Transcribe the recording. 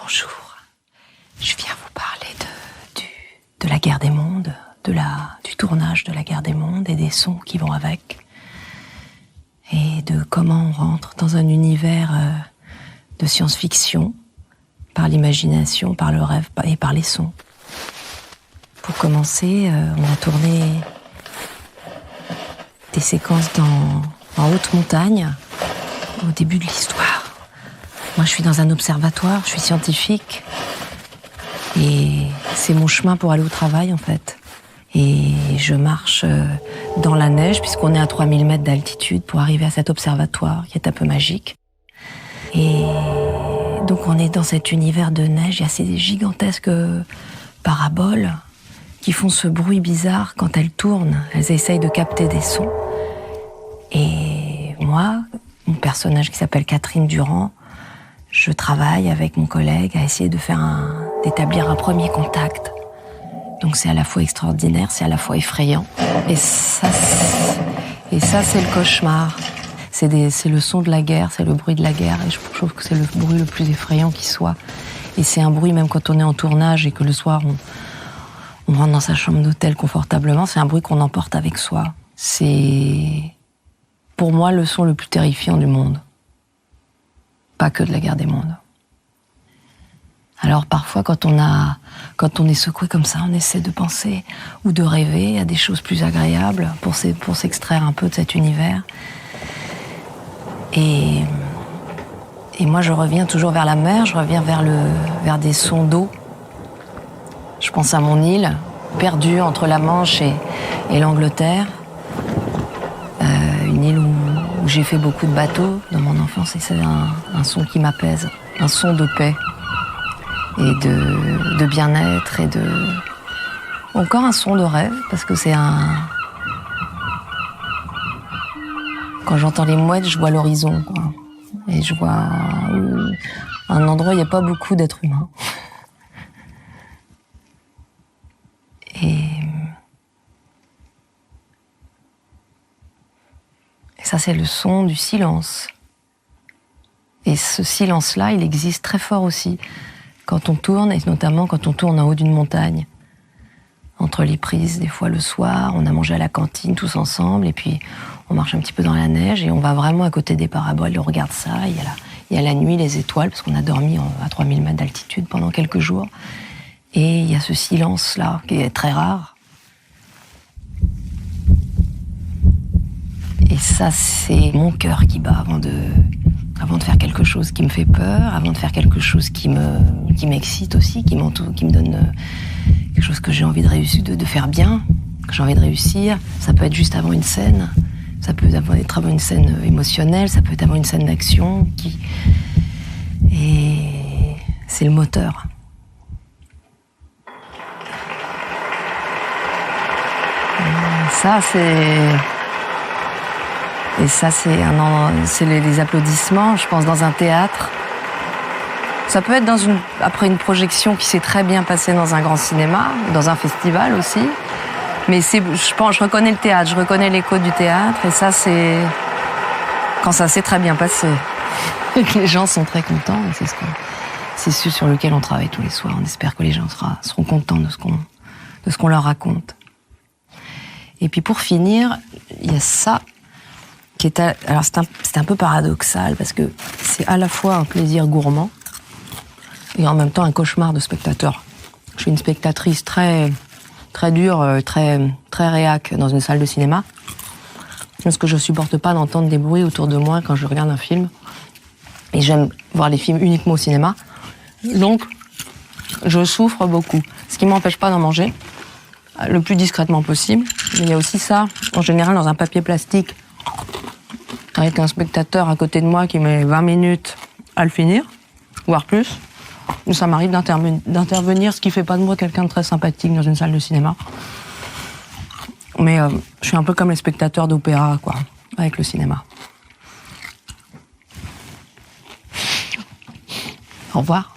Bonjour, je viens vous parler de la guerre des mondes, du tournage de la guerre des mondes et des sons qui vont avec, et de comment on rentre dans un univers de science-fiction, par l'imagination, par le rêve et par les sons. Pour commencer, on a tourné des séquences en haute montagne, au début de l'histoire. Moi, je suis dans un observatoire, je suis scientifique, et c'est mon chemin pour aller au travail, en fait. Et je marche dans la neige, puisqu'on est à 3000 mètres d'altitude, pour arriver à cet observatoire, qui est un peu magique. Et donc, on est dans cet univers de neige, il y a ces gigantesques paraboles qui font ce bruit bizarre quand elles tournent. Elles essayent de capter des sons. Et moi, mon personnage qui s'appelle Catherine Durand, je travaille avec mon collègue à essayer d'établir un premier contact. Donc c'est à la fois extraordinaire, c'est à la fois effrayant. Et ça c'est le cauchemar. C'est le son de la guerre, c'est le bruit de la guerre. Et je trouve que c'est le bruit le plus effrayant qui soit. Et c'est un bruit, même quand on est en tournage et que le soir, on rentre dans sa chambre d'hôtel confortablement, c'est un bruit qu'on emporte avec soi. C'est, pour moi, le son le plus terrifiant du monde. Pas que de la guerre des mondes. Alors parfois, quand on est secoué comme ça, on essaie de penser ou de rêver à des choses plus agréables pour s'extraire un peu de cet univers. Et moi, je reviens toujours vers la mer, je reviens vers des sons d'eau. Je pense à mon île, perdue entre la Manche et l'Angleterre. Une île où j'ai fait beaucoup de bateaux dans mon enfance, et c'est un son qui m'apaise, un son de paix et de bien-être et encore un son de rêve, parce que quand j'entends les mouettes, je vois l'horizon, quoi. Et je vois un endroit où il n'y a pas beaucoup d'êtres humains. Et ça, c'est le son du silence. Et ce silence-là, il existe très fort aussi quand on tourne, et notamment quand on tourne en haut d'une montagne. Entre les prises, des fois le soir, on a mangé à la cantine tous ensemble, et puis on marche un petit peu dans la neige, et on va vraiment à côté des paraboles, et on regarde ça. Il y a la nuit, les étoiles, parce qu'on a dormi à 3000 mètres d'altitude pendant quelques jours. Et il y a ce silence-là, qui est très rare. Et ça, c'est mon cœur qui bat avant de faire quelque chose qui me fait peur, avant de faire quelque chose qui m'excite aussi, qui me donne quelque chose que j'ai envie de faire bien, que j'ai envie de réussir. Ça peut être juste avant une scène, ça peut être avant une scène émotionnelle, ça peut être avant une scène d'action. Et c'est le moteur. C'est les applaudissements, je pense, dans un théâtre. Ça peut être après une projection qui s'est très bien passée dans un grand cinéma, dans un festival aussi. Mais je reconnais le théâtre, je reconnais l'écho du théâtre, et ça, c'est quand ça s'est très bien passé. Et que les gens sont très contents, et c'est ce sur lequel on travaille tous les soirs. On espère que les gens seront contents de ce qu'on leur raconte. Et puis pour finir, il y a ça qui est alors c'est un peu paradoxal, parce que c'est à la fois un plaisir gourmand et en même temps un cauchemar de spectateur. Je suis une spectatrice très très dure, très très réac dans une salle de cinéma, parce que je supporte pas d'entendre des bruits autour de moi quand je regarde un film, et j'aime voir les films uniquement au cinéma. Donc je souffre beaucoup, ce qui m'empêche pas d'en manger le plus discrètement possible. Mais il y a aussi ça, en général dans un papier plastique, avec un spectateur à côté de moi qui met 20 minutes à le finir, voire plus. Ça m'arrive d'intervenir, ce qui fait pas de moi quelqu'un de très sympathique dans une salle de cinéma. Mais je suis un peu comme les spectateurs d'opéra, quoi, avec le cinéma. Au revoir.